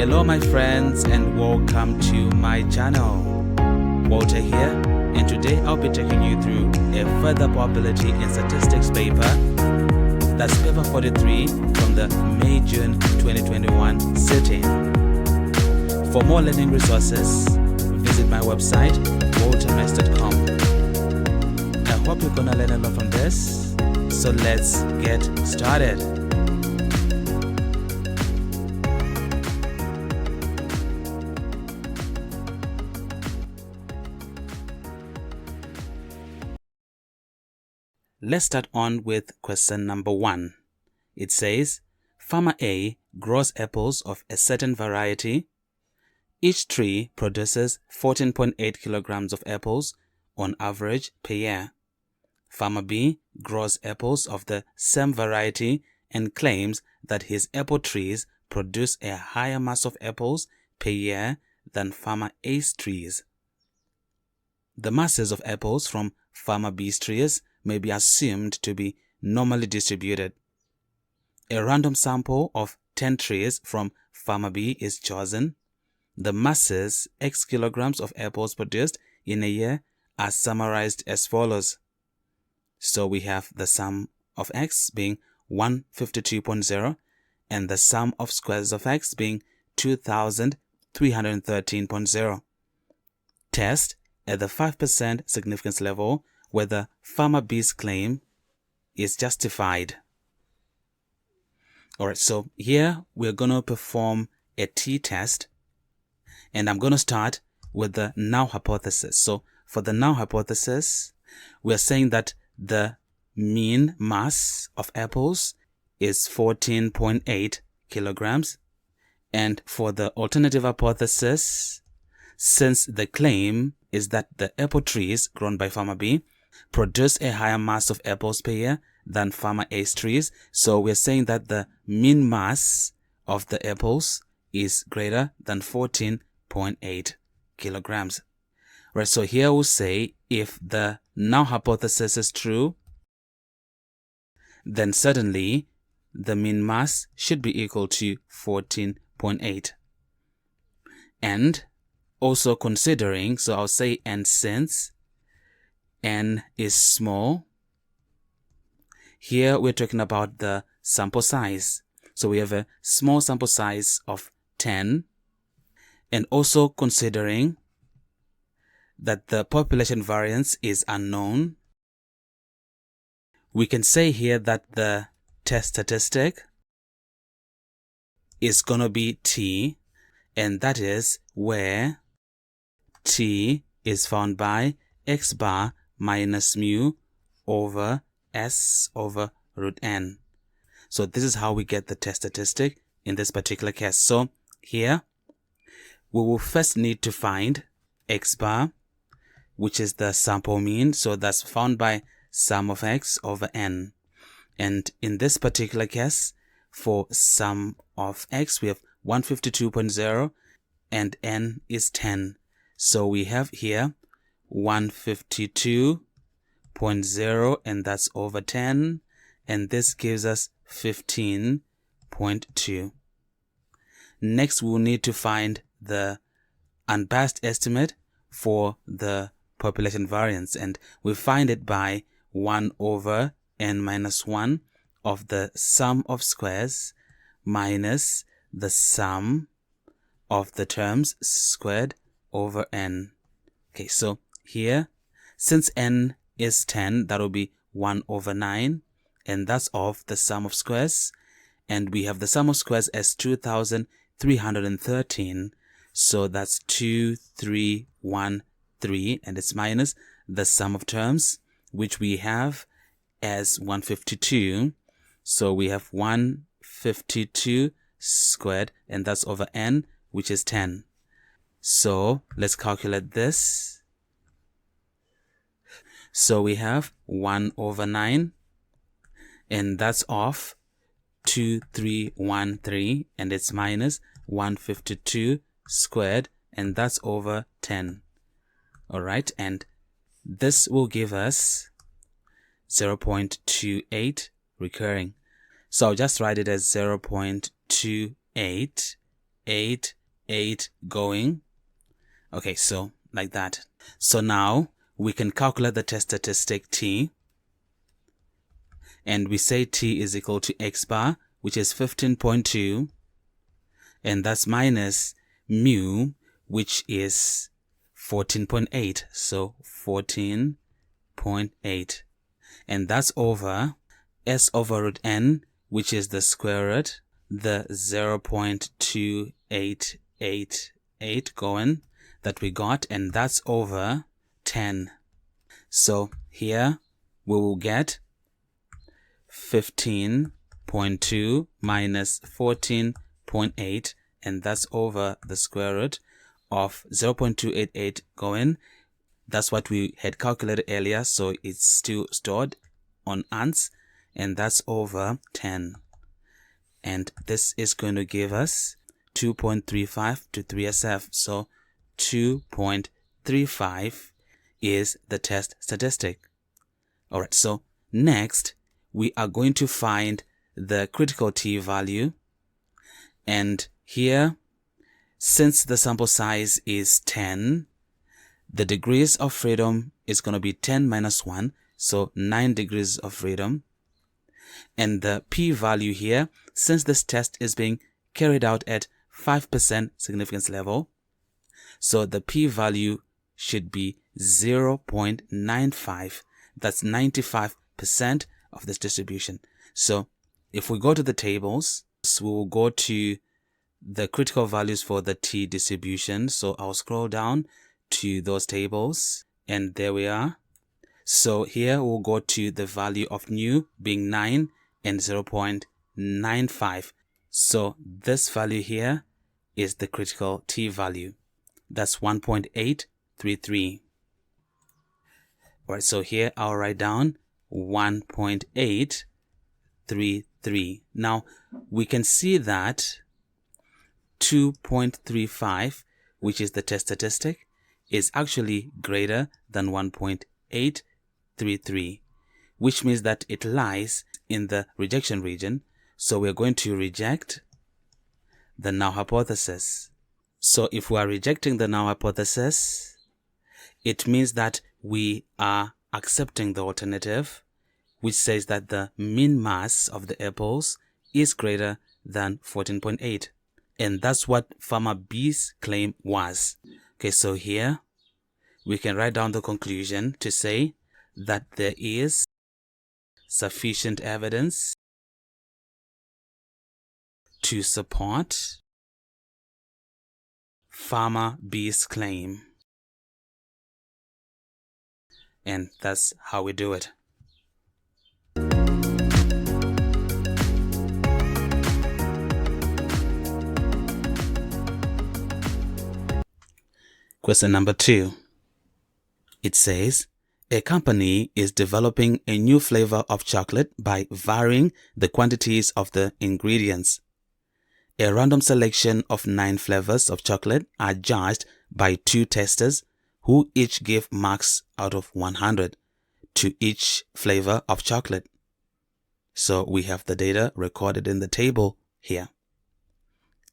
Hello my friends and welcome to my channel. Walter here, and today I'll be taking you through a further probability in statistics paper. That's paper 43 from the May-June 2021 sitting. For more learning resources, visit my website waltermess.com. I hope you're gonna learn a lot from this, so let's get started. Let's start on with question number 1. It says, Farmer A grows apples of a certain variety. Each tree produces 14.8 kilograms of apples on average per year. Farmer B grows apples of the same variety and claims that his apple trees produce a higher mass of apples per year than Farmer A's trees. The masses of apples from Farmer B's trees may be assumed to be normally distributed. A random sample of 10 trees from Farmer B is chosen. The masses, X kilograms of apples produced in a year, are summarized as follows. So we have the sum of X being 152.0 and the sum of squares of X being 2313.0. Test at the 5% significance level whether Farmer B's claim is justified. Alright, so here we're going to perform a t-test, and I'm going to start with the null hypothesis. So for the null hypothesis, we're saying that the mean mass of apples is 14.8 kilograms. And for the alternative hypothesis, since the claim is that the apple trees grown by Farmer B produce a higher mass of apples per year than Farmer A's trees, so we're saying that the mean mass of the apples is greater than 14.8 kilograms. Right, so here we'll say if the null hypothesis is true, then certainly the mean mass should be equal to 14.8. And also considering, so I'll say and since n is small, here we're talking about the sample size. So we have a small sample size of 10, and also considering that the population variance is unknown, we can say here that the test statistic is going to be t, and that is where t is found by x bar minus mu over s over root n. So this is how we get the test statistic in this particular case. So here we will first need to find x bar, which is the sample mean. So that's found by sum of x over n. And in this particular case, for sum of x, we have 152.0 and n is 10. So we have here 152.0 and that's over 10, and this gives us 15.2. Next, we'll need to find the unbiased estimate for the population variance, and we find it by 1 over n minus 1 of the sum of squares minus the sum of the terms squared over n. Okay, so here, since n is 10, that will be 1 over 9, and that's of the sum of squares, and we have the sum of squares as 2313, so that's 2313, and it's minus the sum of terms, which we have as 152, so we have 152 squared, and that's over n, which is 10. So let's calculate this. So we have 1 over 9, and that's of 2313, and it's minus 152 squared, and that's over 10. Alright, and this will give us 0.28 recurring. So I'll just write it as 0.28 8 going. Okay, so like that. So now we can calculate the test statistic t, and we say t is equal to x bar, which is 15.2, and that's minus mu, which is 14.8. So 14.8, and that's over s over root n, which is the square root, the 0.2888 going that we got, and that's over 10. So here we will get 15.2 minus 14.8, and that's over the square root of 0.288 going. That's what we had calculated earlier, so it's still stored on ants, and that's over 10. And this is going to give us 2.35 to 3SF. So 2.35 is the test statistic. Alright, so next we are going to find the critical t value. And here, since the sample size is 10, the degrees of freedom is going to be 10 minus 1, so 9 degrees of freedom. And the p-value here, since this test is being carried out at 5% significance level, so the p-value should be 0.95. That's 95% of this distribution. So if we go to the tables, we will go to the critical values for the t distribution. So I'll scroll down to those tables, and there we are. So here we'll go to the value of nu being 9 and 0.95. So this value here is the critical t value. That's 1.833. Alright, so here I'll write down 1.833. Now we can see that 2.35, which is the test statistic, is actually greater than 1.833, which means that it lies in the rejection region. So we're going to reject the null hypothesis. So if we are rejecting the null hypothesis, it means that we are accepting the alternative, which says that the mean mass of the apples is greater than 14.8. And that's what farmer B's claim was. Okay, so here we can write down the conclusion to say that there is sufficient evidence to support farmer B's claim. And that's how we do it. Question number 2. It says, a company is developing a new flavor of chocolate by varying the quantities of the ingredients. A random selection of 9 flavors of chocolate are judged by 2 testers who each give marks out of 100 to each flavor of chocolate. So we have the data recorded in the table here.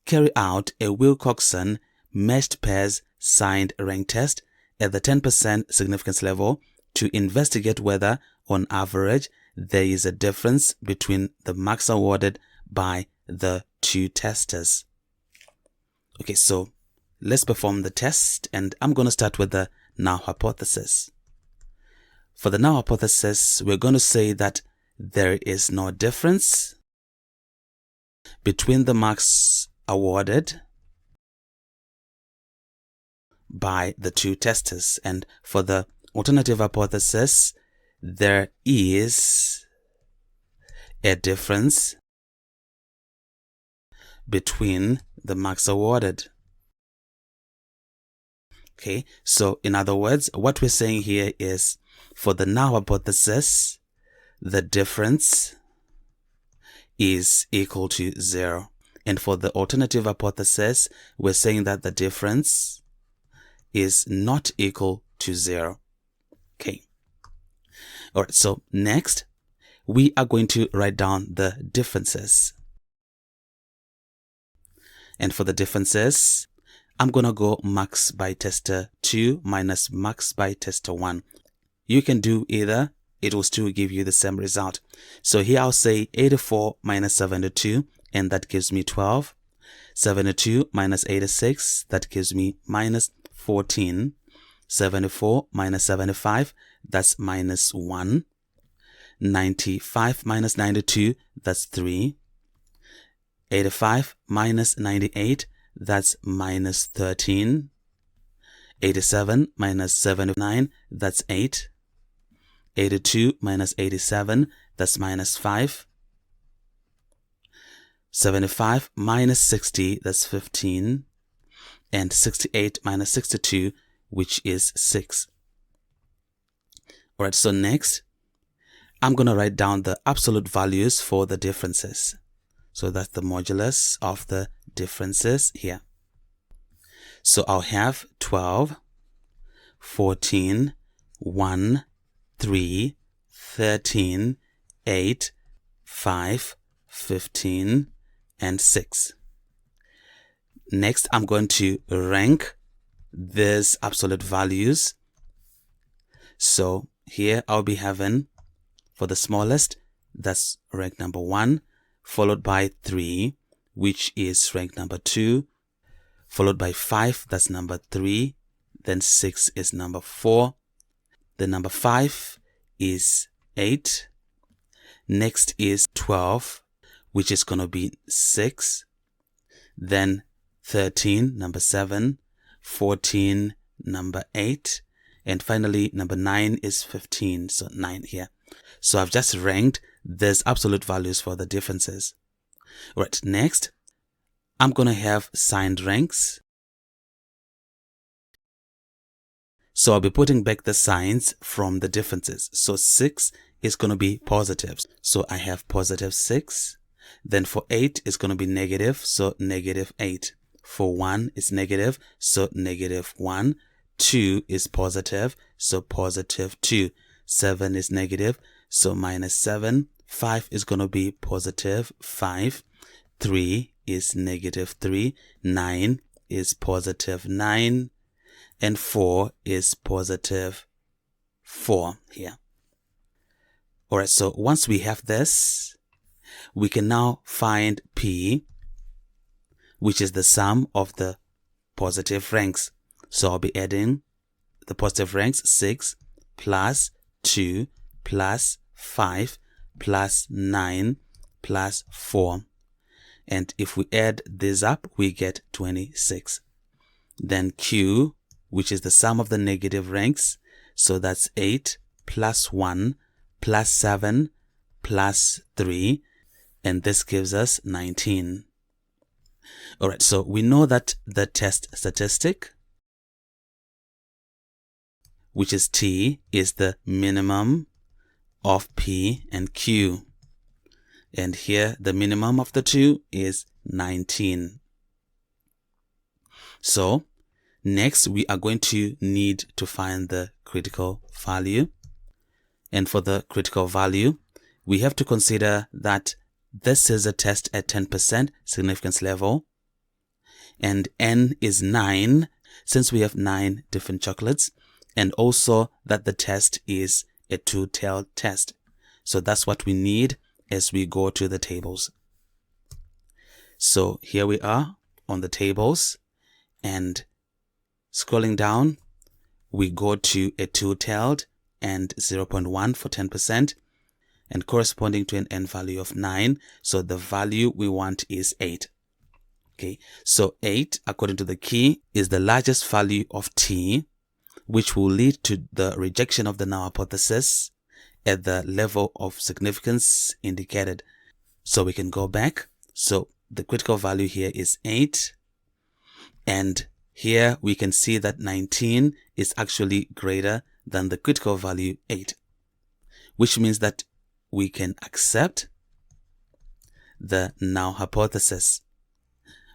Carry out a Wilcoxon meshed pairs signed rank test at the 10% significance level to investigate whether, on average, there is a difference between the marks awarded by the 2 testers. Okay, so let's perform the test, and I'm going to start with the null hypothesis. For the null hypothesis, we're going to say that there is no difference between the marks awarded by the 2 testers. And for the alternative hypothesis, there is a difference between the marks awarded. Okay, so in other words, what we're saying here is, for the null hypothesis, the difference is equal to 0. And for the alternative hypothesis, we're saying that the difference is not equal to 0. Okay. Alright, so next, we are going to write down the differences. And for the differences, I'm going to go max by tester 2 minus max by tester 1. You can do either. It will still give you the same result. So here I'll say 84 minus 72, and that gives me 12. 72 minus 86, that gives me minus 14. 74 minus 75, that's minus 1. 95 minus 92, that's 3. 85 minus 98, that's minus 13. 87 minus 79, that's 8. 82 minus 87, that's minus 5. 75 minus 60, that's 15. And 68 minus 62, which is 6. Alright, so next, I'm going to write down the absolute values for the differences. So that's the modulus of the differences here. So I'll have 12, 14, 1, 3, 13, 8, 5, 15, and 6. Next, I'm going to rank these absolute values. So here I'll be having, for the smallest, that's rank number 1, followed by 3, which is rank number 2, followed by 5, that's number 3, then 6 is number 4, the number 5 is 8, next is 12, which is going to be 6, then 13, number 7, 14, number 8, and finally number 9 is 15, so 9 here. So I've just ranked these absolute values for the differences. Right, next, I'm going to have signed ranks. So I'll be putting back the signs from the differences. So 6 is going to be positive. So I have positive 6. Then for 8 is going to be negative. So negative 8. For 1 is negative. So negative 1. 2 is positive. So positive 2. 7 is negative. So minus 7. 5 is going to be positive 5. 3 is negative 3. 9 is positive 9. And 4 is positive 4 here. Alright, so once we have this, we can now find P, which is the sum of the positive ranks. So I'll be adding the positive ranks 6 plus 2 plus 5 plus 9 plus 4. And if we add this up, we get 26. Then Q, which is the sum of the negative ranks. So that's 8 plus 1 plus 7 plus 3. And this gives us 19. Alright, so we know that the test statistic, which is T, is the minimum of P and Q. And here the minimum of the two is 19. So next we are going to need to find the critical value. And for the critical value, we have to consider that this is a test at 10% significance level. And N is 9, since we have 9 different chocolates. And also that the test is a two-tailed test. So that's what we need as we go to the tables. So here we are on the tables, and scrolling down, we go to a two-tailed and 0.1 for 10%, and corresponding to an N value of 9. So the value we want is 8. Okay, so 8, according to the key, is the largest value of T, which will lead to the rejection of the null hypothesis at the level of significance indicated. So we can go back. So the critical value here is 8. And here we can see that 19 is actually greater than the critical value 8, which means that we can accept the null hypothesis.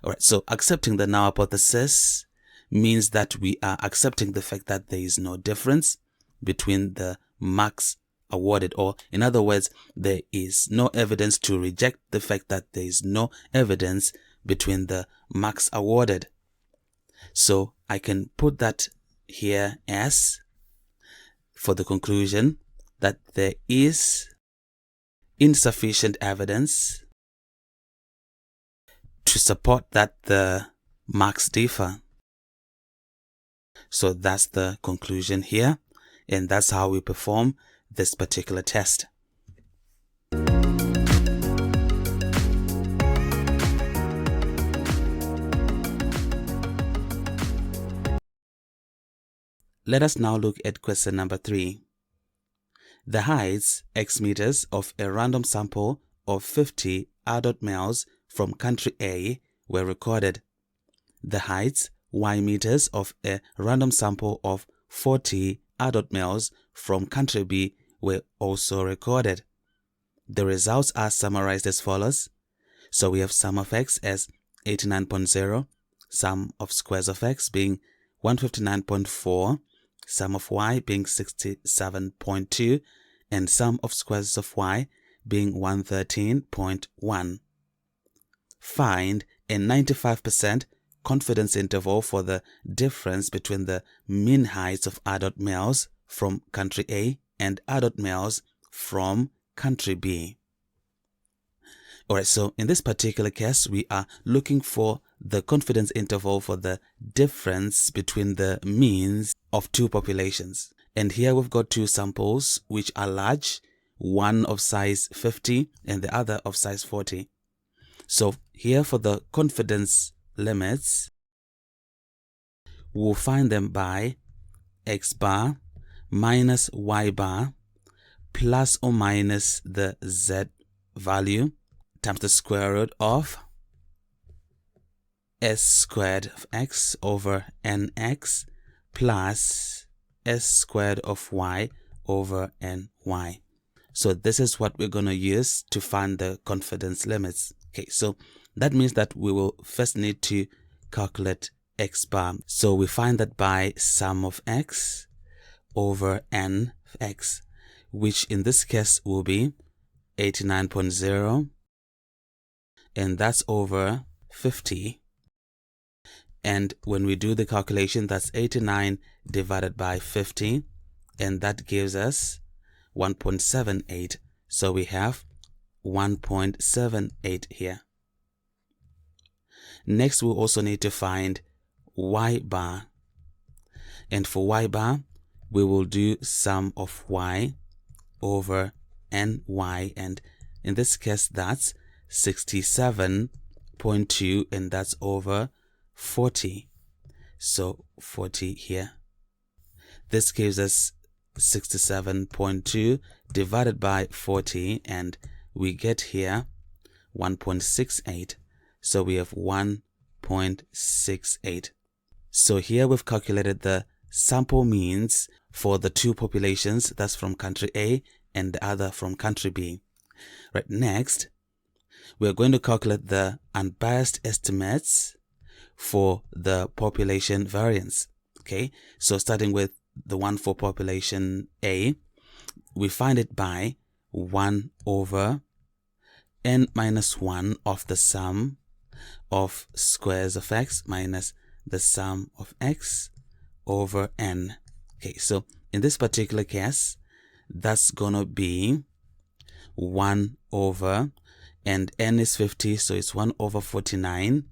Alright, so accepting the null hypothesis means that we are accepting the fact that there is no difference between the marks awarded, or in other words, there is no evidence to reject the fact that there is no evidence between the marks awarded. So I can put that here as for the conclusion that there is insufficient evidence to support that the marks differ. So that's the conclusion here, and that's how we perform this particular test. Let us now look at question number 3. The heights x meters of a random sample of 50 adult males from country A were recorded. The heights y meters of a random sample of 40 adult males from country B were also recorded. The results are summarized as follows. So we have sum of x as 89.0, sum of squares of x being 159.4, sum of y being 67.2, and sum of squares of y being 113.1. Find a 95% confidence interval for the difference between the mean heights of adult males from country A and adult males from country B. Alright, so in this particular case, we are looking for the confidence interval for the difference between the means of two populations. And here we've got two samples which are large, one of size 50 and the other of size 40. So here for the confidence limits, we'll find them by x bar minus y bar plus or minus the z value times the square root of s squared of x over nx plus s squared of y over ny. So this is what we're going to use to find the confidence limits. Okay, so that means that we will first need to calculate x bar. So we find that by sum of x over n of x, which in this case will be 89.0, and that's over 50. And when we do the calculation, that's 89 divided by 50, and that gives us 1.78. So we have 1.78 here. Next, we'll also need to find y bar. And for y bar, we will do sum of y over ny, and in this case, that's 67.2, and that's over 40. So 40 here. This gives us 67.2 divided by 40, and we get here 1.68. So we have 1.68. So here we've calculated the sample means for the two populations, that's from country A and the other from country B. Right, next, we're going to calculate the unbiased estimates for the population variance. Okay, so starting with the one for population A, we find it by 1 over n minus 1 of the sum of squares of x minus the sum of x over n. Okay, so in this particular case, that's gonna be 1 over, and n is 50, so it's 1 over 49.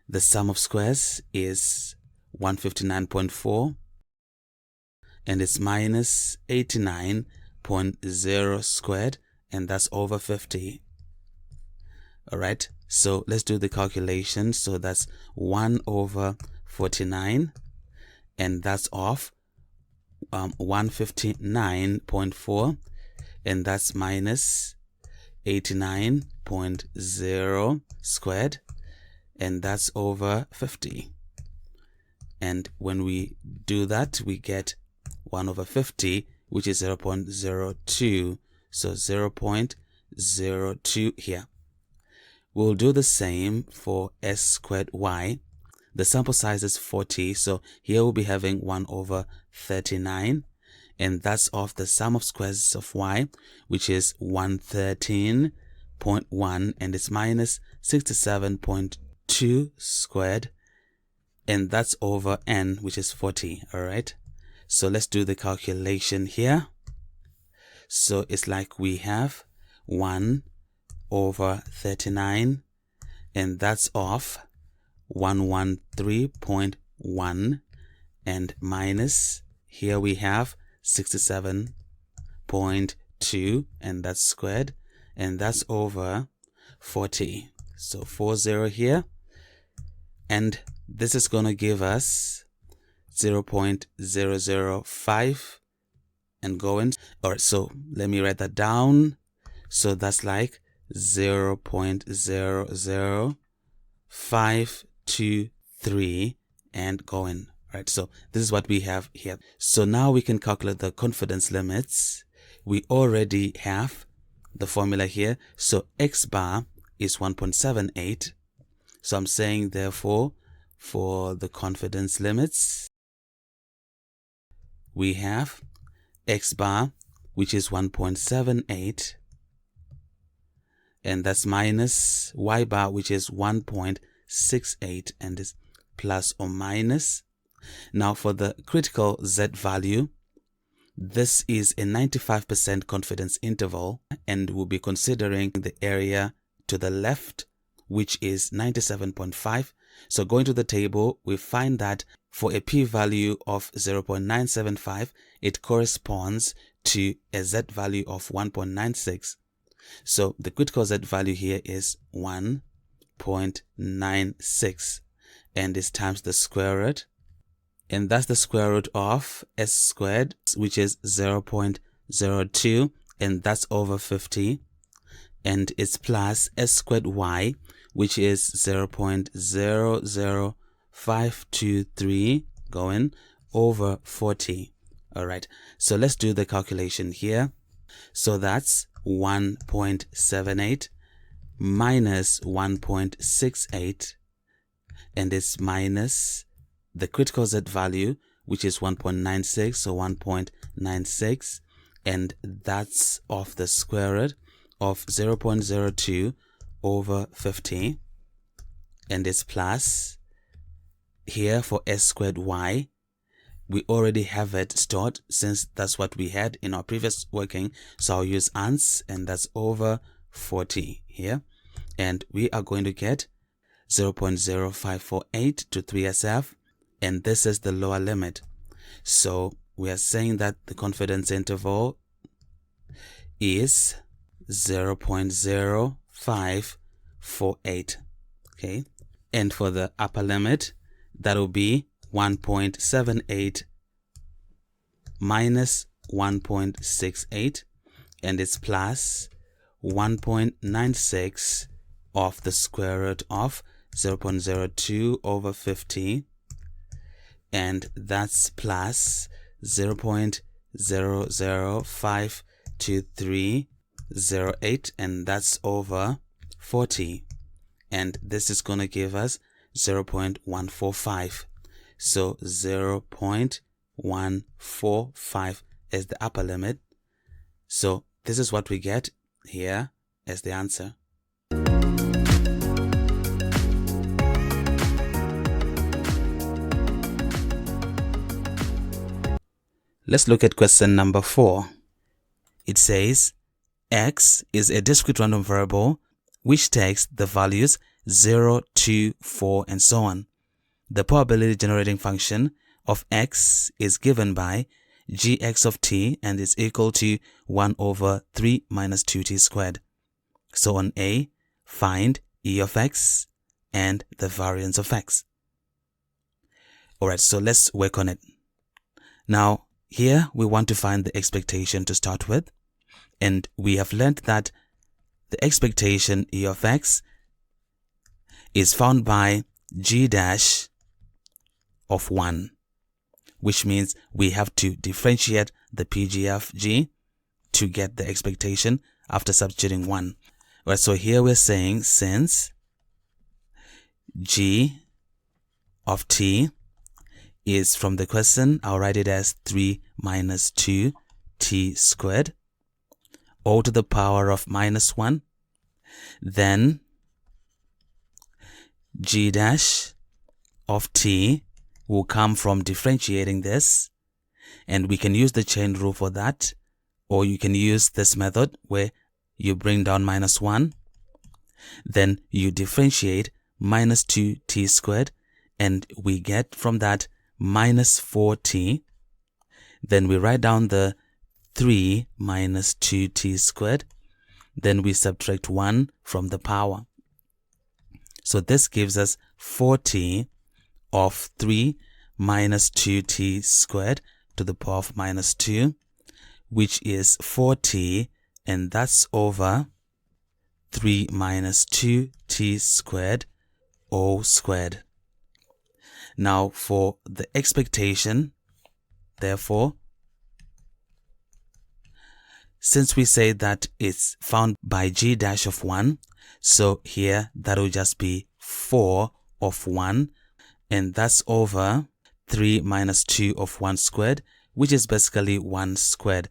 The sum of squares is 159.4, and it's minus 89.0 squared, and that's over 50. Alright, so let's do the calculation. So that's 1 over 49, and that's off 159.4, and that's minus 89.0 squared, and that's over 50. And when we do that, we get 1 over 50, which is 0.02. So 0.02 here. We'll do the same for s squared y. The sample size is 40, so here we'll be having 1 over 39, and that's of the sum of squares of y, which is 113.1, and it's minus 67.2 squared, and that's over n, which is 40. All right, so let's do the calculation here. So it's like we have 1 over 39, and that's of 113.1, and minus, here we have 67.2, and that's squared, and that's over 40. So 40 here, and this is going to give us 0.005 and going. All right, so let me write that down. So that's like 0.00523 and going. Right, so this is what we have here. So now we can calculate the confidence limits. We already have the formula here. So x bar is 1.78. So I'm saying, therefore, for the confidence limits, we have x bar, which is 1.78, and that's minus y bar, which is 1.68, and is plus or minus. Now for the critical Z value, this is a 95% confidence interval, and we'll be considering the area to the left, which is 97.5. So going to the table, we find that for a p-value of 0.975, it corresponds to a Z value of 1.96. So the critical Z value here is 1.96, and this times the square root, and that's the square root of s squared, which is 0.02, and that's over 50, and it's plus s squared y, which is 0.00523 going over 40. All right, so let's do the calculation here. So that's 1.78 minus 1.68, and it's minus the critical Z value, which is 1.96, so 1.96, and that's of the square root of 0.02 over 50, and it's plus here for s squared y. We already have it stored since that's what we had in our previous working, so I'll use ans, and that's over 40 here, and we are going to get 0.0548 to 3SF, and this is the lower limit. So we are saying that the confidence interval is 0.0548. Okay, and for the upper limit, that will be 1.78 minus 1.68, and it's plus 1.96 of the square root of 0.02 over 50, and that's plus 0.0052308, and that's over 40, and this is going to give us 0.145. So 0.145 is the upper limit. So this is what we get here as the answer. Let's look at question number 4. It says, x is a discrete random variable which takes the values 0, 2, 4, and so on. The probability generating function of x is given by gx of t and is equal to 1 over 3 minus 2t squared. So on A, find e of x and the variance of x. Alright, so let's work on it. Now, here we want to find the expectation to start with, and we have learned that the expectation e of x is found by g dash of 1, which means we have to differentiate the PGFG to get the expectation after substituting 1. Alright, so here we're saying since g of t is from the question, I'll write it as 3 minus 2t squared, all to the power of minus 1. Then g dash of t will come from differentiating this, and we can use the chain rule for that, or you can use this method where you bring down minus 1, then you differentiate minus 2t squared, and we get from that minus 4t. Then we write down the 3 minus 2t squared, then we subtract 1 from the power. So this gives us 4t of 3 minus 2t squared to the power of minus 2, which is 4t, and that's over 3 minus 2t squared all squared. Now for the expectation, therefore, since we say that it's found by g dash of 1, so here that will just be 4 of 1, and that's over 3 minus 2 of 1 squared, which is basically 1 squared.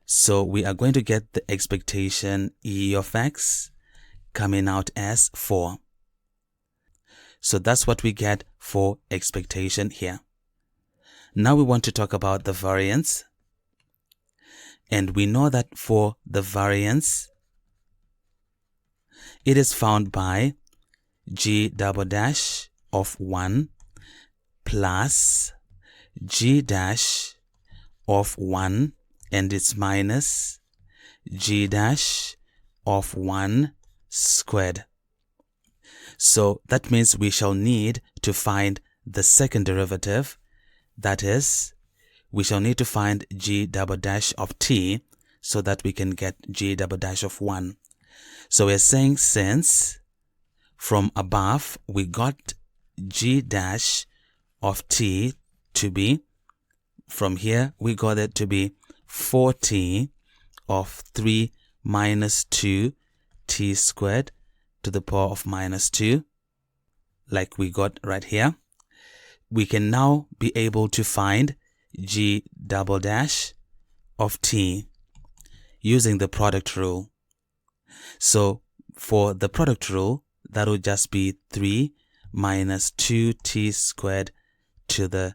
So we are going to get the expectation e of x coming out as 4. So that's what we get for expectation here. Now we want to talk about the variance. And we know that for the variance, it is found by g double dash of 1 plus g dash of 1, and it's minus g dash of 1 squared. So that means we shall need to find the second derivative. That is, we shall need to find g double dash of t so that we can get g double dash of 1. So we're saying since from above we got g dash of t to be, from here we got it to be 4t of 3 minus 2 t squared to the power of minus 2, like we got right here. We can now be able to find g double dash of t using the product rule. So for the product rule, that will just be 3 minus 2t squared to the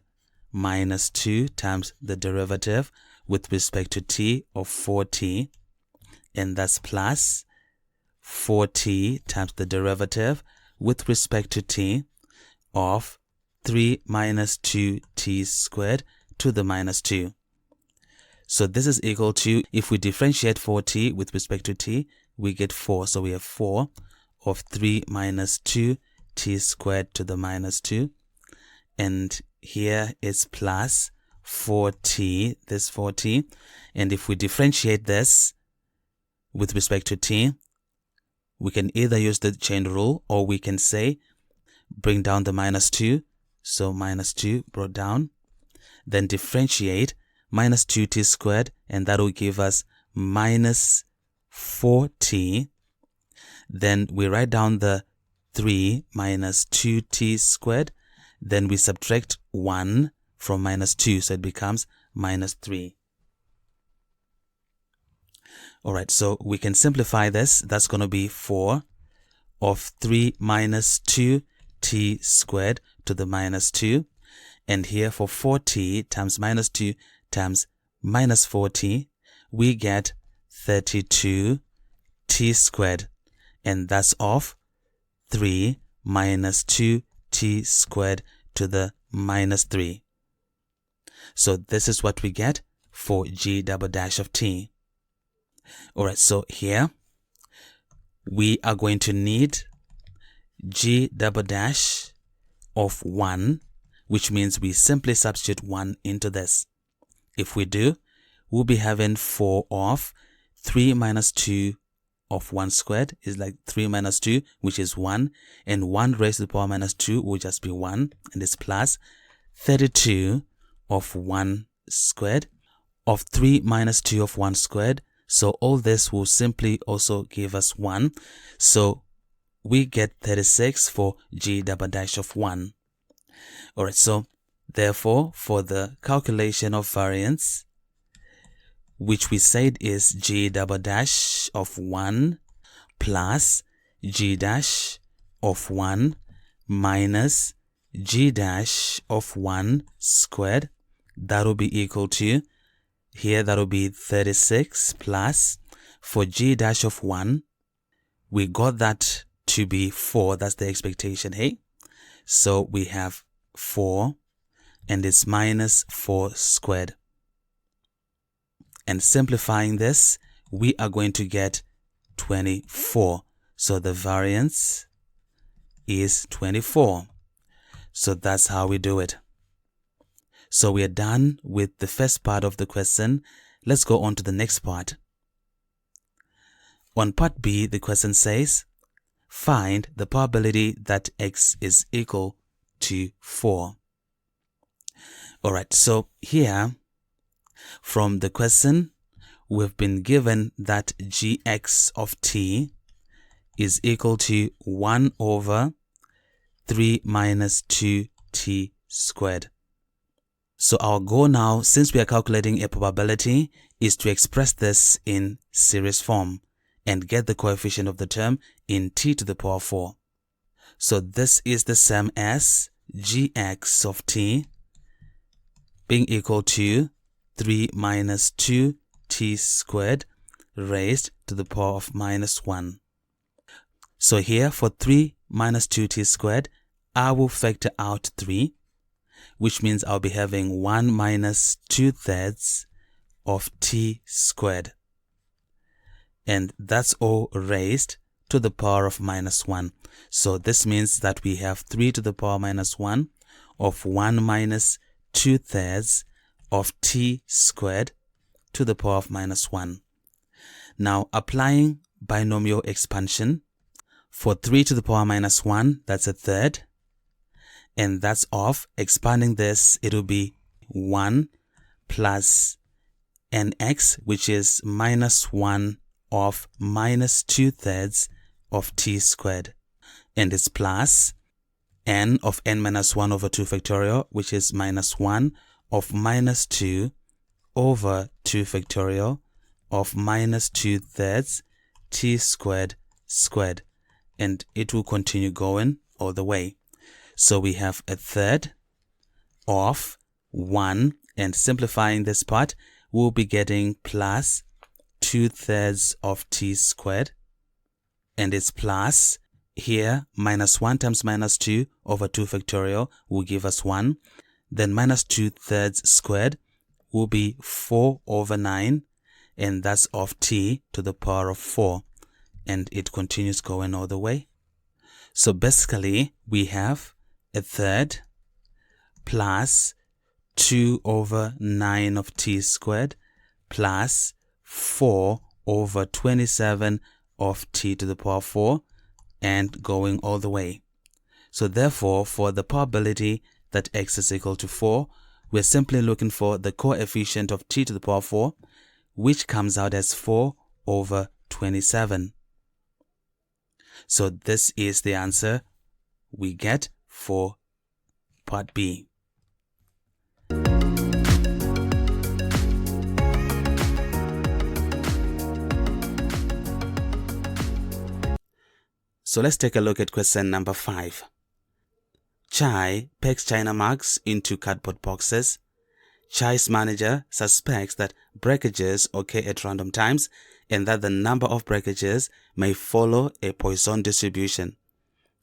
minus 2 times the derivative with respect to t of 4t, and that's plus 4t times the derivative with respect to t of 3 minus 2t squared to the minus 2. So this is equal to, if we differentiate 4t with respect to t, we get 4. So we have 4 of 3 minus 2t squared to the minus 2. And here it's plus 4t, this 4t. And if we differentiate this with respect to t, we can either use the chain rule, or we can say bring down the minus 2. So minus 2 brought down. Then differentiate minus 2t squared, and that will give us minus 4t. Then we write down the 3 minus 2t squared. Then we subtract 1 from minus 2, so it becomes minus 3. Alright, so we can simplify this. That's going to be 4 of 3 minus 2t squared to the minus 2. And here for 4t times minus 2 times minus 4t, we get 32t squared. And that's of 3 minus 2t squared to the minus 3. So this is what we get for g double dash of t. Alright, so here we are going to need g double dash of 1, which means we simply substitute 1 into this. If we do, we'll be having 4 of 3 minus 2 of 1 squared is like 3 minus 2, which is 1, and 1 raised to the power minus 2 will just be 1, and it's plus 32 of 1 squared of 3 minus 2 of 1 squared. So all this will simply also give us 1. So we get 36 for g double dash of 1. Alright, so therefore for the calculation of variance, which we said is g double dash of 1 plus g dash of 1 minus g dash of 1 squared, that will be equal to, here that will be 36 plus, for g dash of 1, we got that to be 4, that's the expectation, hey? So we have 4, and it's minus 4 squared. And simplifying this, we are going to get 24. So the variance is 24. So that's how we do it. So we are done with the first part of the question. Let's go on to the next part. On part B, the question says, find the probability that x is equal to 4. Alright, so here, from the question, we've been given that gx of t is equal to 1 over 3 minus 2t squared. So our goal now, since we are calculating a probability, is to express this in series form and get the coefficient of the term in t to the power 4. So this is the same as gx of t being equal to 3 minus 2t squared raised to the power of minus 1. So here for 3 minus 2t squared, I will factor out 3, which means I'll be having 1 minus 2/3 of t squared. And that's all raised to the power of minus 1. So this means that we have 3 to the power minus 1 of 1 minus 2/3 of t squared to the power of minus 1. Now applying binomial expansion, for 3 to the power minus 1, that's a third. And that's of expanding this, it will be 1 plus nx, which is minus 1 of minus 2/3 of t squared. And it's plus n of n minus 1 over 2 factorial, which is minus 1 of minus 2 over 2 factorial of minus 2/3 t squared squared. And it will continue going all the way. So we have a third of 1, and simplifying this part, we'll be getting plus 2/3 of t squared, and it's plus, here, minus 1 times minus 2 over 2 factorial will give us 1. Then minus 2/3 squared will be 4 over 9, and that's of t to the power of 4. And it continues going all the way. So basically, we have a third plus 2 over 9 of t squared plus 4 over 27 of t to the power 4, and going all the way. So therefore, for the probability that x is equal to 4, we're simply looking for the coefficient of t to the power 4, which comes out as 4 over 27. So this is the answer we get for part B. So let's take a look at question number 5. Chai packs China mugs into cardboard boxes. Chai's manager suspects that breakages occur at random times and that the number of breakages may follow a Poisson distribution.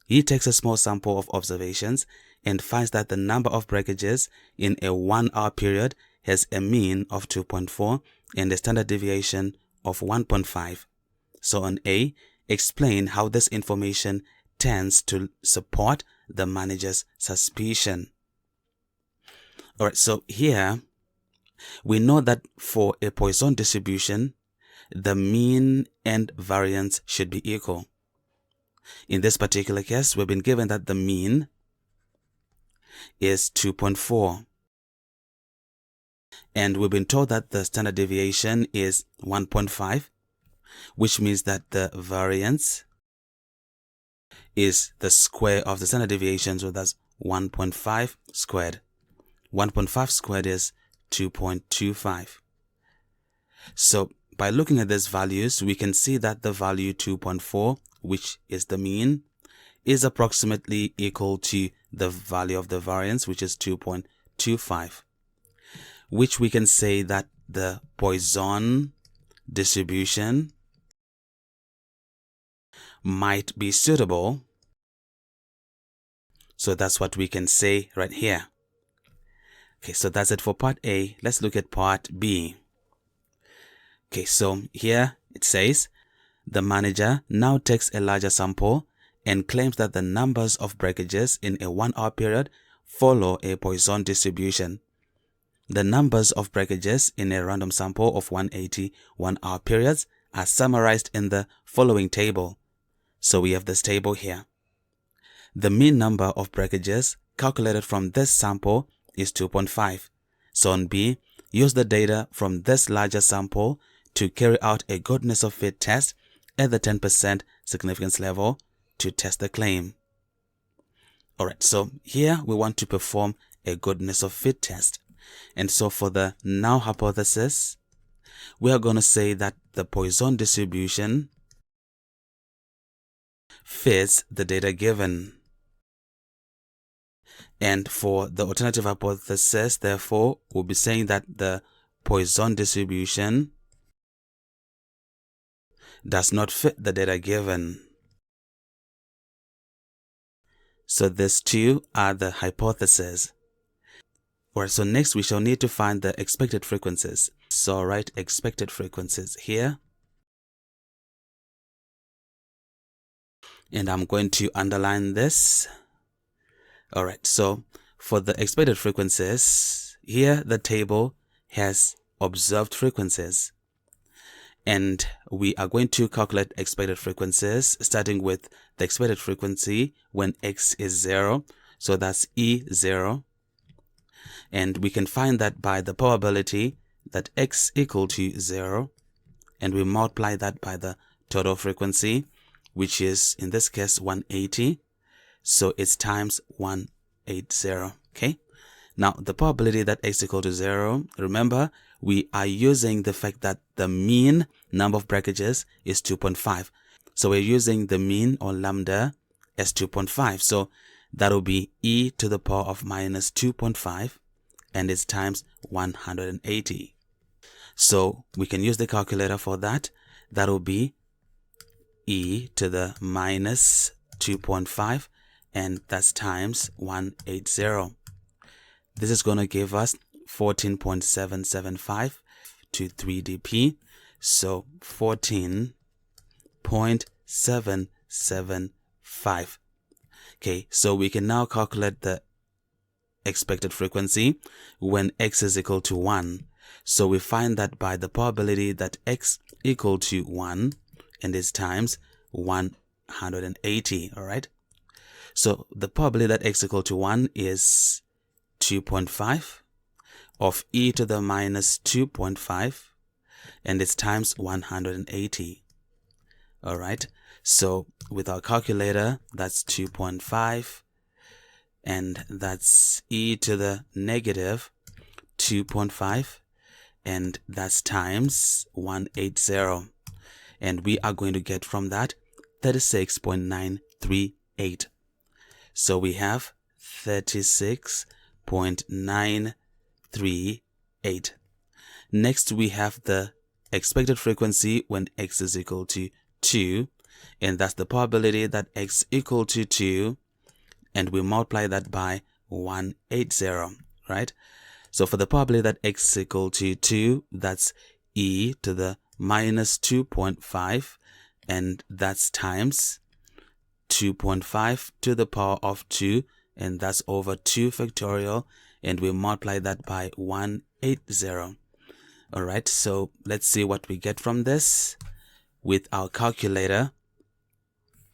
He takes a small sample of observations and finds that the number of breakages in a 1-hour period has a mean of 2.4 and a standard deviation of 1.5. So on A, explain how this information tends to support the manager's suspicion. Alright, so here we know that for a Poisson distribution, the mean and variance should be equal. In this particular case, we've been given that the mean is 2.4. And we've been told that the standard deviation is 1.5, which means that the variance is the square of the standard deviation, so that's 1.5 squared. 1.5 squared is 2.25. So by looking at these values, we can see that the value 2.4, which is the mean, is approximately equal to the value of the variance, which is 2.25, which we can say that the Poisson distribution might be suitable. So that's what we can say right here. Okay, so that's it for part A. Let's look at part B. Okay, so here it says, the manager now takes a larger sample and claims that the numbers of breakages in a 1 hour period follow a Poisson distribution. The numbers of breakages in a random sample of 180 1-hour periods are summarized in the following table. So we have this table here. The mean number of breakages calculated from this sample is 2.5. So on B, use the data from this larger sample to carry out a goodness of fit test at the 10% significance level to test the claim. Alright, so here we want to perform a goodness of fit test. And so for the null hypothesis, we are going to say that the Poisson distribution fits the data given. And for the alternative hypothesis, therefore, we'll be saying that the Poisson distribution does not fit the data given. So these two are the hypotheses. Alright, so next we shall need to find the expected frequencies. So write expected frequencies here. And I'm going to underline this. Alright, so for the expected frequencies, here the table has observed frequencies. And we are going to calculate expected frequencies starting with the expected frequency when x is 0. So that's E0. And we can find that by the probability that x equal to 0. And we multiply that by the total frequency, which is in this case 180. So it's times 180. Okay. Now the probability that x equal to 0, remember we are using the fact that the mean number of breakages is 2.5. So we're using the mean or lambda as 2.5. So that will be e to the power of minus 2.5 and it's times 180. So we can use the calculator for that. That will be e to the minus 2.5 and that's times 180. This is going to give us 14.775 to 3 dp. So 14.775. Okay, so we can now calculate the expected frequency when x is equal to 1. So we find that by the probability that x equal to 1 and is times 180. All right. So the probability that x equal to 1 is 2.5 of e to the minus 2.5 and it's times 180. All right. So with our calculator, that's 2.5 and that's e to the negative 2.5 and that's times 180. And we are going to get from that 36.938. So we have 36.938. Next we have the expected frequency when x is equal to 2, and that's the probability that x equal to 2, and we multiply that by 180, right? So for the probability that x equal to 2, that's e to the minus 2.5, and that's times 2.5 to the power of 2, and that's over 2 factorial, and we multiply that by 180. All right, so let's see what we get from this with our calculator.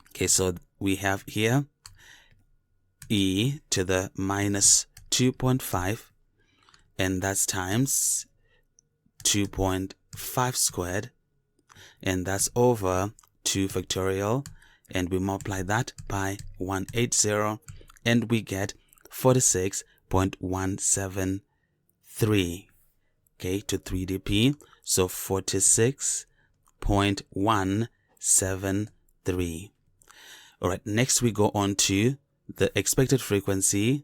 Okay, so we have here e to the minus 2.5, and that's times 2.5 squared, and that's over 2 factorial, and we multiply that by 180, and we get 46.173. Okay, to 3 dp, so 46.173. All right, next we go on to the expected frequency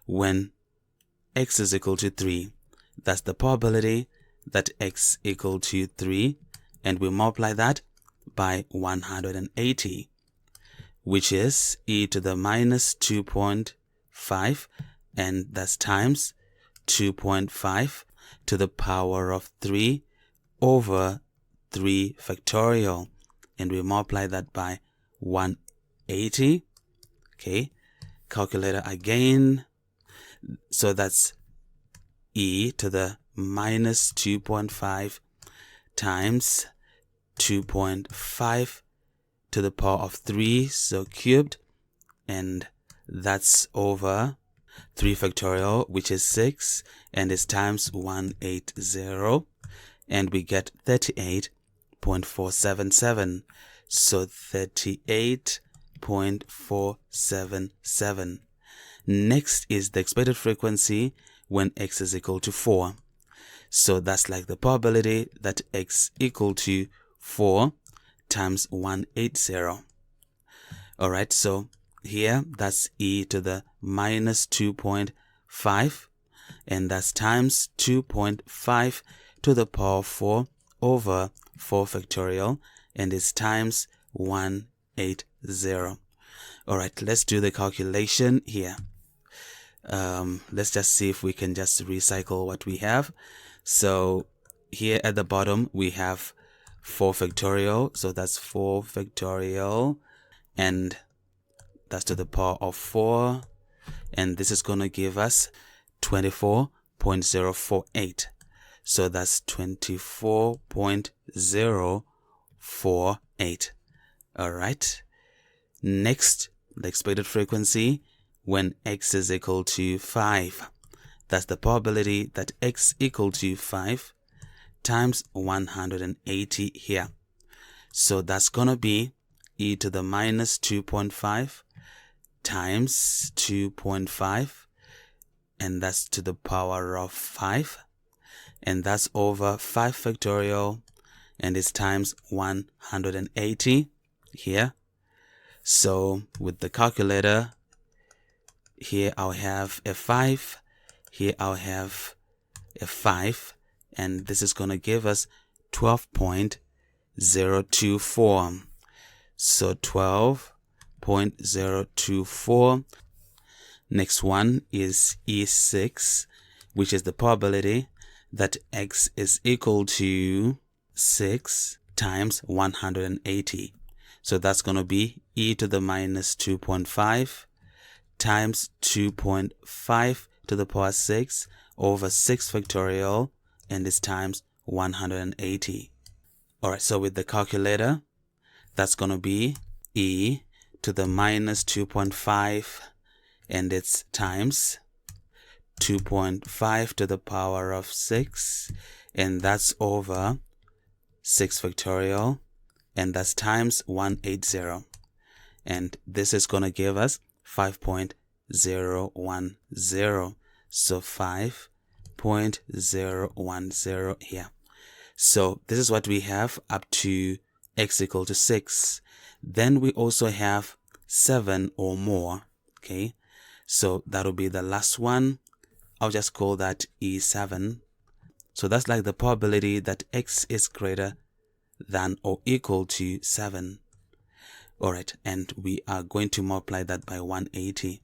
when x is equal to 3. That's the probability that x equal to 3, and we multiply that by 180, which is e to the minus 2.5, and that's times 2.5 to the power of 3 over 3 factorial, and we multiply that by 180. Okay, calculator again. So that's e to the minus 2.5 times 2.5 to the power of 3, so cubed, and that's over 3 factorial, which is 6, and it's times 180, and we get 38.477. So 38.477. Next is the expected frequency when x is equal to 4. So that's like the probability that x equal to 4 times 180. Alright, so here that's e to the minus 2.5, and that's times 2.5 to the power of 4 over 4 factorial, and it's times 180. Alright, let's do the calculation here. Let's just see if we can just recycle what we have. So here at the bottom we have 4 factorial, so that's 4 factorial, and that's to the power of 4, and this is going to give us 24.048. So that's 24.048. Alright, next, the expected frequency when x is equal to 5. That's the probability that x equal to 5 times 180 here. So that's gonna be e to the minus 2.5 times 2.5, and that's to the power of 5, and that's over 5 factorial, and it's times 180 here. So with the calculator, here I'll have a 5, here I'll have a 5, and this is going to give us 12.024. So 12.024. Next one is E6, which is the probability that x is equal to 6 times 180. So that's going to be e to the minus 2.5 times 2.5 to the power 6 over 6 factorial, and it's times 180. Alright, so with the calculator, that's going to be e to the minus 2.5, and it's times 2.5 to the power of 6, and that's over 6 factorial, and that's times 180, and this is going to give us 5.010. So 5.010 here. So this is what we have up to x equal to 6. Then we also have 7 or more. Okay, so that'll be the last one. I'll just call that E7. So that's like the probability that x is greater than or equal to 7. Alright, and we are going to multiply that by 180.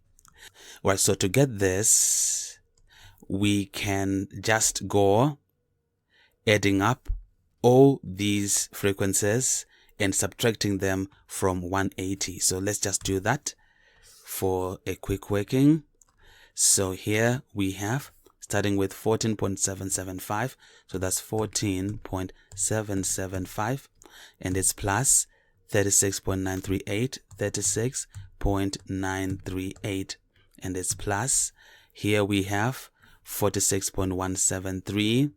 Alright, so to get this, we can just go adding up all these frequencies and subtracting them from 180. So let's just do that for a quick working. So here we have, starting with 14.775, so that's 14.775, and it's plus 36.938, 36.938, and it's plus, here we have 46.173,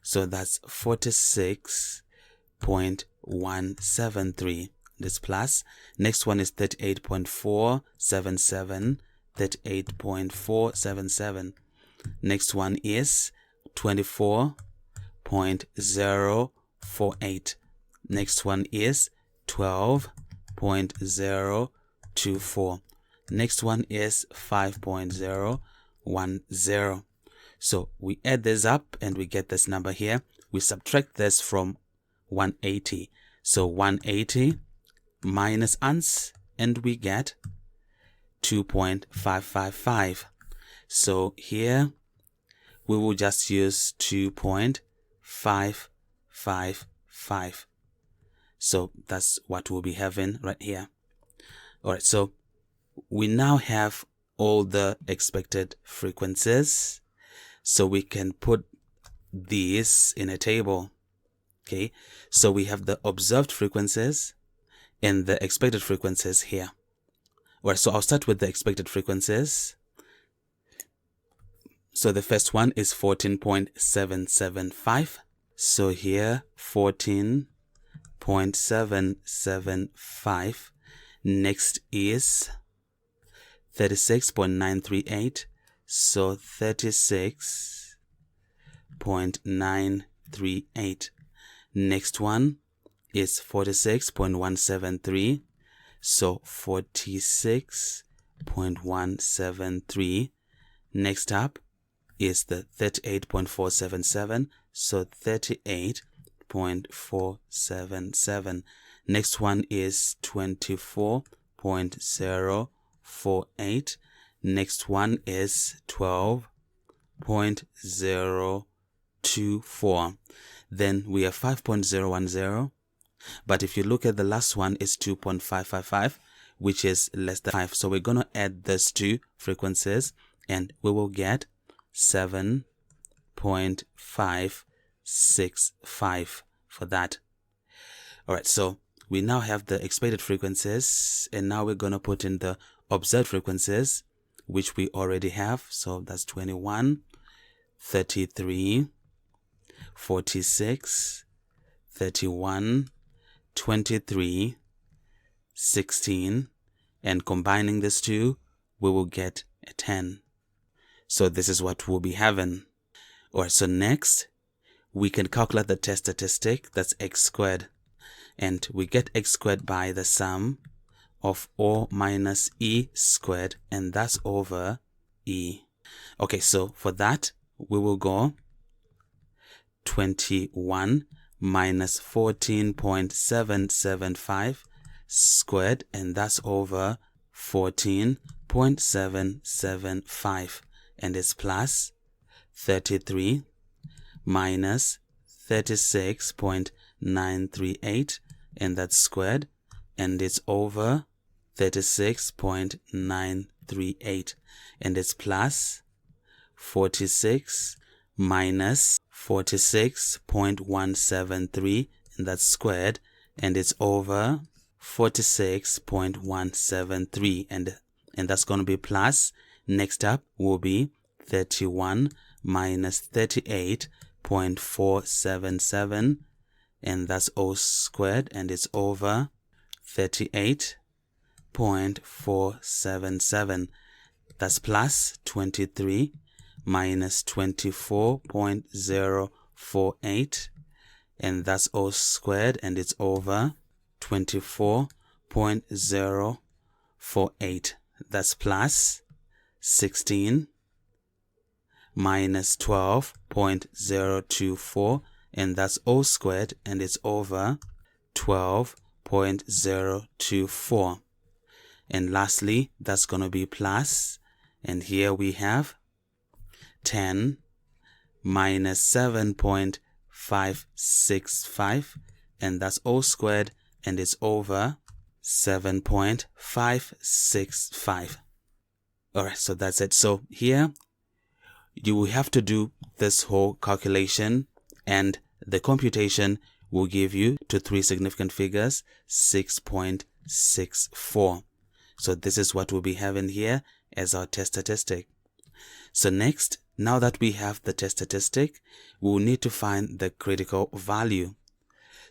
so that's 46.173, this plus. Next one is 38.477, 38.477. Next one is 24.048. Next one is 12.024. Next one is 5.010. So we add this up and we get this number here. We subtract this from 180. So 180 minus uns, and we get 2.555. So here we will just use 2.555. So that's what we'll be having right here. Alright, so we now have all the expected frequencies. So we can put these in a table. Okay, so we have the observed frequencies and the expected frequencies here. Alright, so I'll start with the expected frequencies. So the first one is 14.775. So here 14.775. Next is 36.938. So 36.938. Next one is 46.173. So 46.173. Next up is the 38.477. So 38.477. Next one is 24.048. Next one is 12.024. Then we have 5.010. But if you look at the last one, it's 2.555, which is less than 5. So we're going to add these two frequencies and we will get 7.565 for that. Alright, so we now have the expected frequencies, and now we're going to put in the observed frequencies, which we already have. So that's 21, 33, 46, 31, 23, 16, and combining these two, we will get a 10. So this is what we'll be having. Alright, so next, we can calculate the test statistic, that's x squared. And we get x squared by the sum of O minus E squared, and that's over E. Okay, so for that, we will go 21 minus 14.775 squared, and that's over 14.775, and it's plus 33 minus 36.938, and that's squared, and it's over 36.938, and it's plus 46 minus 46.173, and that's squared, and it's over 46.173, and that's going to be plus. Next up will be 31 minus 38.477, and that's O squared, and it's over 38.477. That's plus 23 minus 24.048, and that's O squared, and it's over 24.048. That's plus 16 minus 12.024, and that's O squared, and it's over 12.024. And lastly, that's going to be plus, and here we have 10 minus 7.565, and that's O squared, and it's over 7.565. Alright, so that's it. So here you will have to do this whole calculation, and the computation will give you to three significant figures, 6.64. So this is what we'll be having here as our test statistic. So next, now that we have the test statistic, we will need to find the critical value.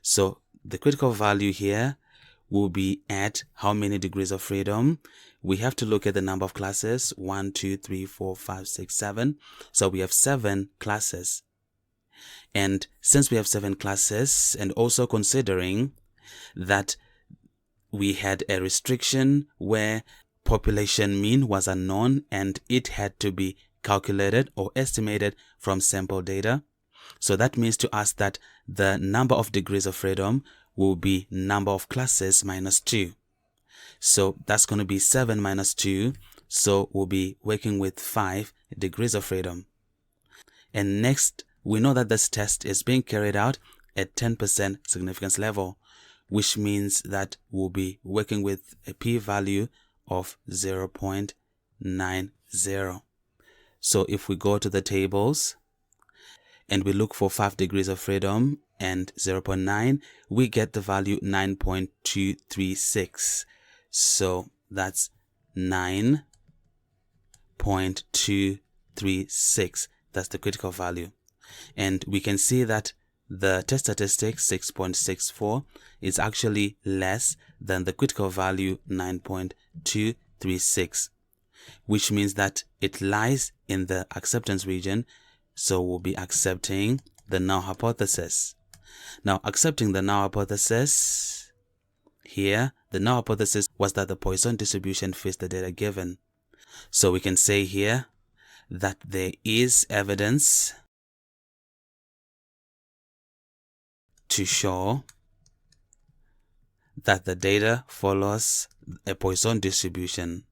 So the critical value here will be at how many degrees of freedom. We have to look at the number of classes, 1, 2, 3, 4, 5, 6, 7. So we have 7 classes. And since we have 7 classes, and also considering that we had a restriction where population mean was unknown and it had to be calculated or estimated from sample data. So that means to us that the number of degrees of freedom will be number of classes minus 2. So that's going to be 7 minus 2. So we'll be working with 5 degrees of freedom. And next, we know that this test is being carried out at 10% significance level, which means that we'll be working with a p-value of 0.90. So if we go to the tables and we look for 5 degrees of freedom and 0.9, we get the value 9.236. So that's 9.236. That's the critical value. And we can see that the test statistic 6.64 is actually less than the critical value 9.236, which means that it lies in the acceptance region. So we'll be accepting the null hypothesis. Now, accepting the null hypothesis, here, the null hypothesis was that the Poisson distribution fits the data given. So we can say here that there is evidence to show that the data follows a Poisson distribution.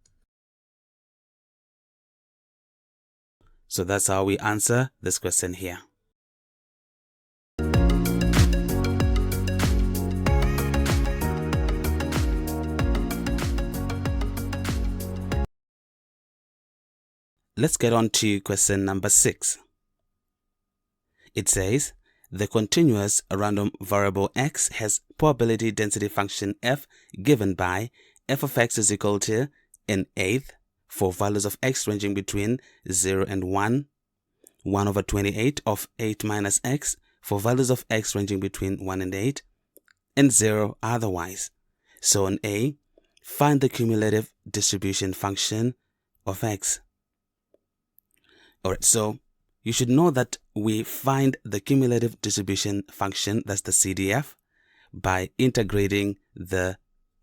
So that's how we answer this question here. Let's get on to question number 6. It says, the continuous random variable x has probability density function f given by f of x is equal to an eighth for values of x ranging between 0 and 1, 1 over 28 of 8 minus x for values of x ranging between 1 and 8, and 0 otherwise. So in A, find the cumulative distribution function of x. Alright, so you should know that we find the cumulative distribution function, that's the CDF, by integrating the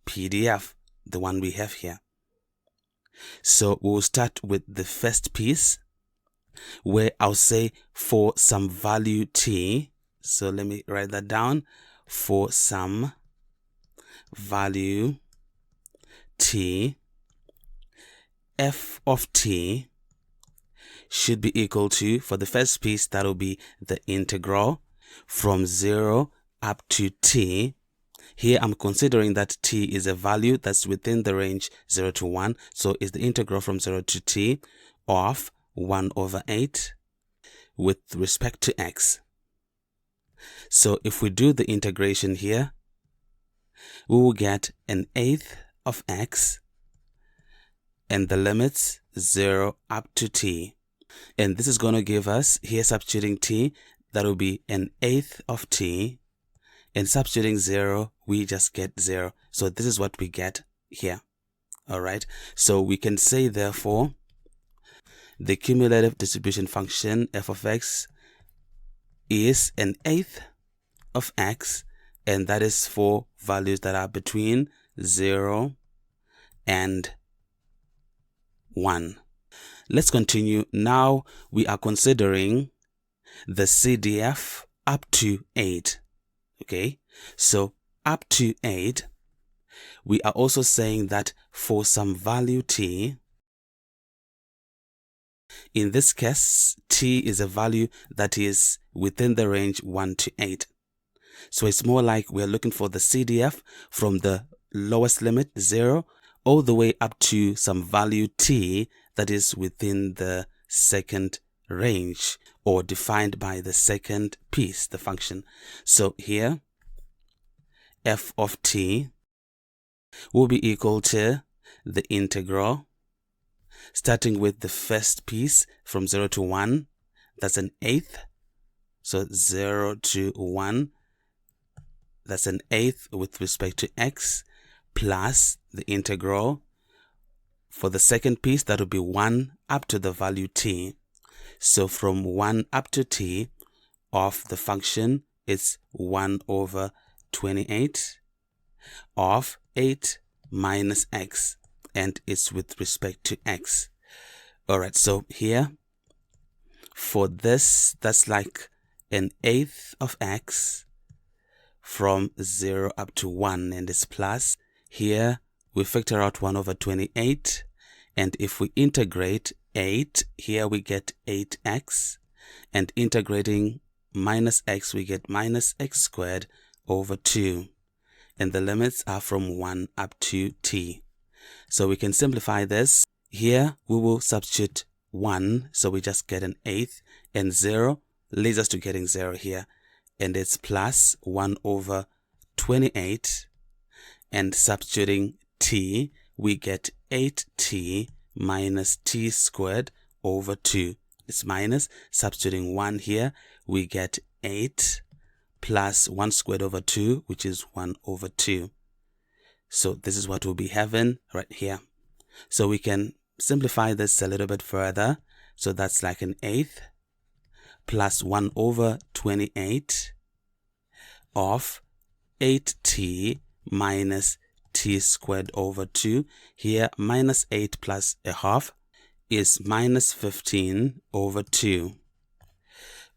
PDF, the one we have here. So we'll start with the first piece, where I'll say for some value t, so let me write that down, for some value t, f of t should be equal to, for the first piece, that will be the integral from 0 up to t. Here I'm considering that t is a value that's within the range 0 to 1. So it's the integral from 0 to t of 1 over 8 with respect to x. So if we do the integration here, we will get an eighth of x and the limits 0 up to t. And this is going to give us, here substituting t, that will be an eighth of t. And substituting 0, we just get 0. So this is what we get here. Alright, so we can say therefore, the cumulative distribution function f of x is an eighth of x, and that is for values that are between 0 and 1. Let's continue. Now we are considering the CDF up to 8. Okay, so up to 8, we are also saying that for some value t, in this case, t is a value that is within the range 1 to 8. So it's more like we're looking for the CDF from the lowest limit, 0, all the way up to some value t that is within the second range, or defined by the second piece, the function. So here, f of t will be equal to the integral, starting with the first piece from 0 to 1, that's an eighth. So 0 to 1, that's an eighth with respect to x, plus the integral for the second piece, that will be 1 up to the value t. So from 1 up to t of the function is 1 over 28 of 8 minus x. and it's with respect to x. Alright, so here, for this, that's like an eighth of x from 0 up to 1, and it's plus. Here, we factor out 1 over 28, and if we integrate 8, here we get 8x, and integrating minus x, we get minus x squared over 2. And the limits are from 1 up to t. So we can simplify this. Here, we will substitute 1, so we just get an eighth, and 0 leads us to getting 0 here. And it's plus 1 over 28, and substituting t, we get 8t minus t squared over 2. It's minus, substituting 1 here, we get 8 plus 1 squared over 2, which is 1 over 2. So this is what we'll be having right here. So we can simplify this a little bit further. So that's like an eighth plus 1 over 28 of 8t minus t squared over 2. Here, minus 8 plus a half is minus 15 over 2.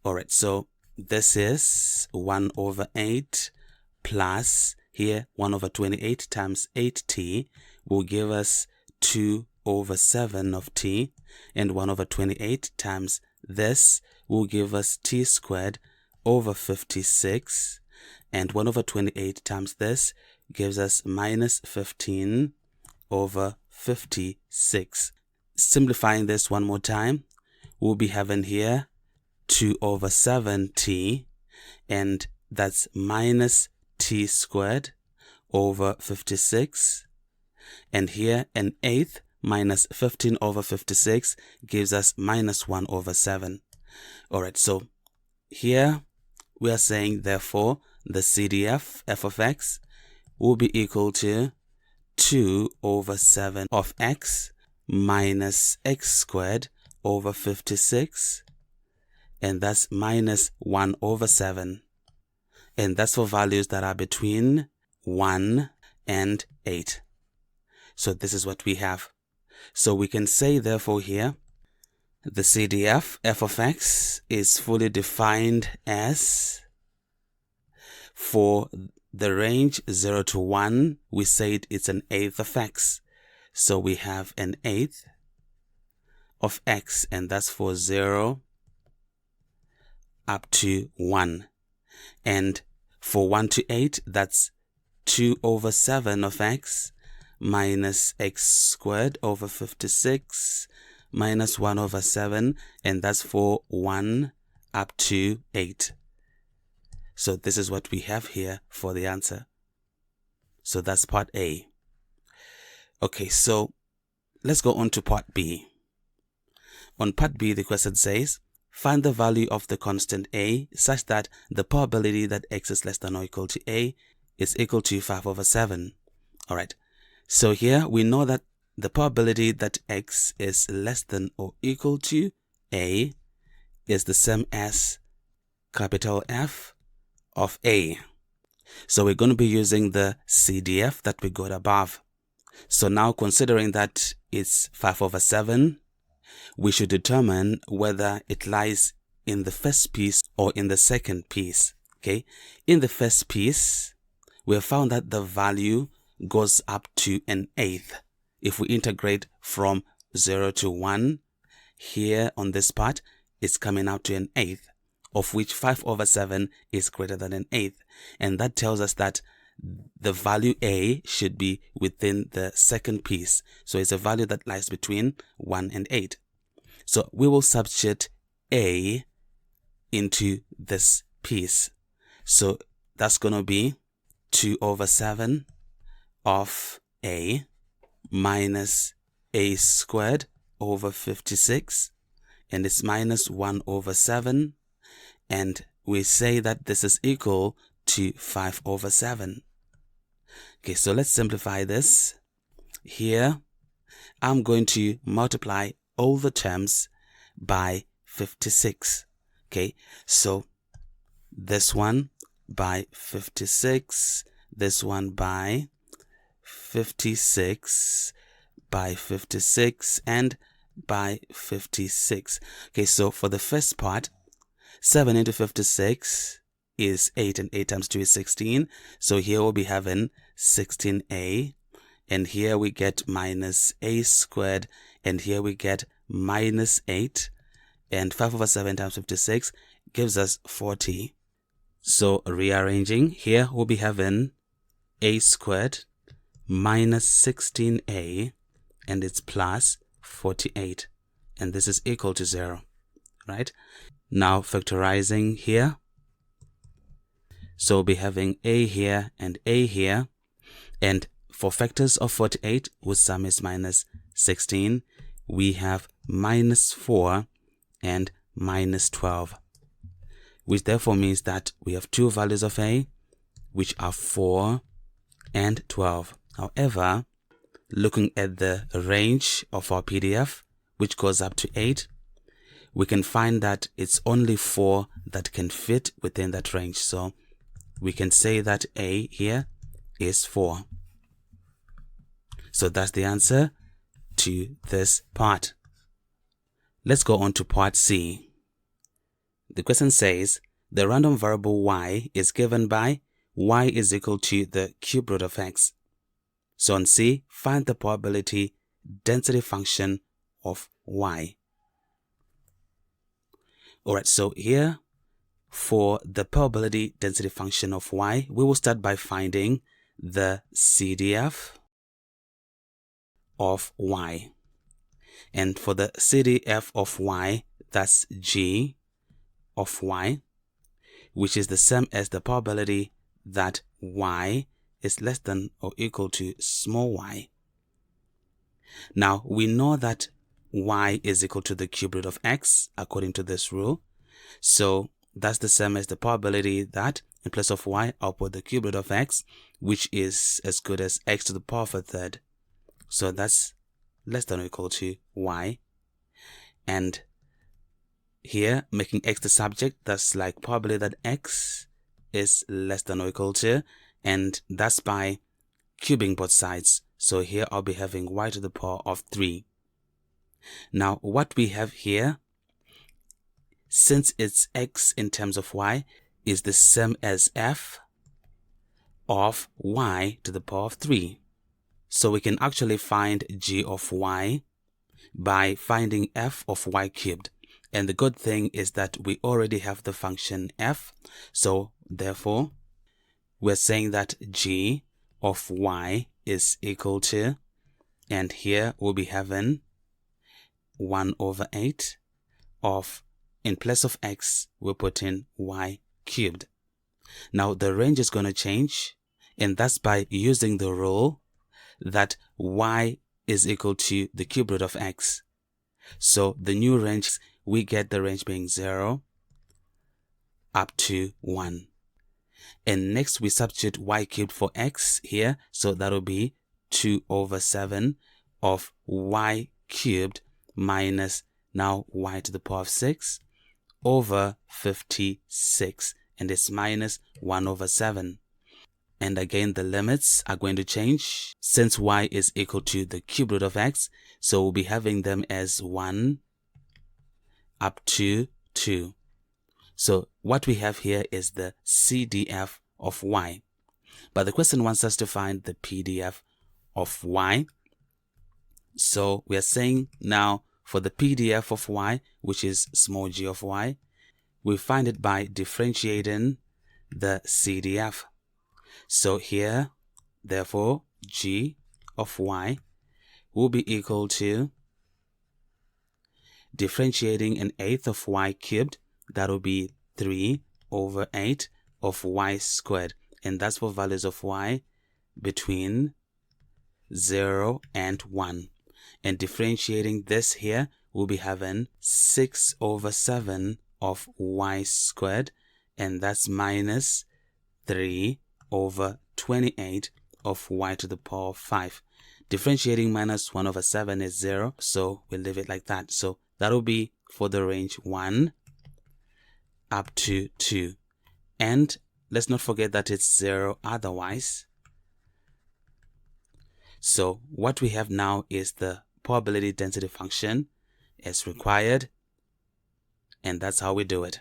Alright, so this is 1 over 8 plus, here 1 over 28 times 8t will give us 2 over 7 of t, and 1 over 28 times this will give us t squared over 56, and 1 over 28 times this gives us minus 15 over 56. Simplifying this one more time, we'll be having here 2 over 7t, and that's minus t squared over 56, and here an eighth minus 15 over 56 gives us minus 1 over 7. Alright, so here we are saying therefore the CDF f of x will be equal to 2 over 7 of x minus x squared over 56, and that's minus 1 over 7, and that's for values that are between 1 and 8. So this is what we have. So we can say therefore here the CDF f of x is fully defined as, for the range 0 to 1, we said it's an eighth of x. So we have an eighth of x, and that's for 0 up to 1. And for 1 to 8, that's 2 over 7 of x minus x squared over 56 minus 1 over 7, and that's for 1 up to 8. So this is what we have here for the answer. So that's part A. Okay, so let's go on to part B. On part B, the question says, find the value of the constant A such that the probability that x is less than or equal to A is equal to 5 over 7. Alright, so here we know that the probability that x is less than or equal to A is the same as capital F of A. So we're going to be using the CDF that we got above. So now, considering that it's 5 over 7, we should determine whether it lies in the first piece or in the second piece. Okay, in the first piece, we have found that the value goes up to an eighth. If we integrate from 0 to 1, here on this part, it's coming out to an eighth, of which 5 over 7 is greater than an eighth. And that tells us that the value A should be within the second piece. So it's a value that lies between 1 and 8. So we will substitute A into this piece. So that's going to be 2 over 7 of A minus A squared over 56, and it's minus 1 over 7, and we say that this is equal to 5 over 7. Okay, so let's simplify this. Here, I'm going to multiply all the terms by 56. Okay, so this one by 56, this one by 56, by 56 and by 56. Okay, so for the first part, 7 into 56 is 8, and 8 times 2 is 16. So here we'll be having 16a, and here we get minus a squared, and here we get minus 8, and 5 over 7 times 56 gives us 40. So rearranging, here we'll be having a squared minus 16a, and it's plus 48, and this is equal to 0, right? Now factorizing here, so we'll be having a here and a here, and for factors of 48 whose sum is minus 16, we have minus 4 and minus 12, which therefore means that we have two values of a, which are 4 and 12. However, looking at the range of our PDF, which goes up to 8, we can find that it's only 4 that can fit within that range. So we can say that a here is 4. So that's the answer to this part. Let's go on to part C. The question says, the random variable y is given by y is equal to the cube root of x. So on C, find the probability density function of y. Alright, so here for the probability density function of y, we will start by finding the CDF of y. And for the CDF of y, that's g of y, which is the same as the probability that y is less than or equal to small y. Now, we know that y is equal to the cube root of x according to this rule. So that's the same as the probability that in place of y, I'll put the cube root of x, which is as good as x to the power of a third. So that's less than or equal to y. And here, making x the subject, that's like probability that x is less than or equal to, and that's by cubing both sides. So here I'll be having y to the power of 3. Now what we have here, since it's x in terms of y, is the same as f of y to the power of 3. So we can actually find g of y by finding f of y cubed. And the good thing is that we already have the function f. So therefore, we're saying that g of y is equal to, and here we'll be having 1 over 8 of, in place of x, we'll put in y cubed. Now the range is going to change, and that's by using the rule that y is equal to the cube root of x. So the new range, we get the range being 0 up to 1. And next we substitute y cubed for x here, so that will be 2 over 7 of y cubed minus now y to the power of 6 over 56, and it's minus 1 over 7. And again, the limits are going to change since y is equal to the cube root of x, so we'll be having them as 1 up to 2. So what we have here is the CDF of y. But the question wants us to find the PDF of y. So we are saying now for the PDF of y, which is small g of y, we find it by differentiating the CDF. So here, therefore, g of y will be equal to differentiating an eighth of y cubed, that will be 3 over 8 of y squared, and that's for values of y between 0 and 1. And differentiating this here, we'll be having 6 over 7 of y squared, and that's minus 3 over 28 of y to the power of 5. Differentiating minus 1 over 7 is 0, so we'll leave it like that. So that will be for the range 1 up to 2. And let's not forget that it's 0 otherwise. So what we have now is the probability density function as required, and that's how we do it.